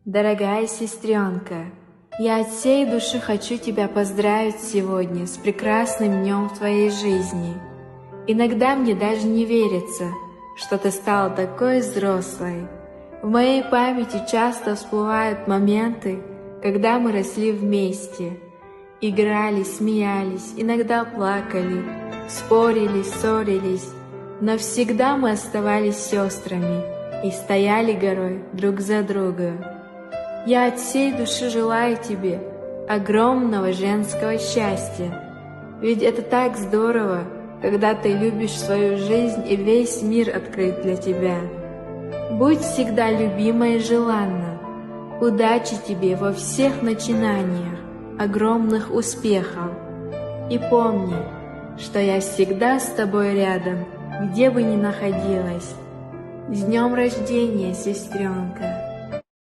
Дорогая сестренка, я от всей души хочу тебя поздравить сегодня с прекрасным днем в твоей жизни. Иногда мне даже не верится, что ты стала такой взрослой. В моей памяти часто всплывают моменты, когда мы росли вместе. Играли, смеялись, иногда плакали, спорили, ссорились, но всегда мы оставались сестрами и стояли горой друг за друга. Я от всей души желаю тебе огромного женского счастья, ведь это так здорово, когда ты любишь свою жизнь и весь мир открыт для тебя. Будь всегда любима и желанна. Удачи тебе во всех начинаниях, огромных успехов. И помни, что я всегда с тобой рядом, где бы ни находилась. С днем рождения, сестренка!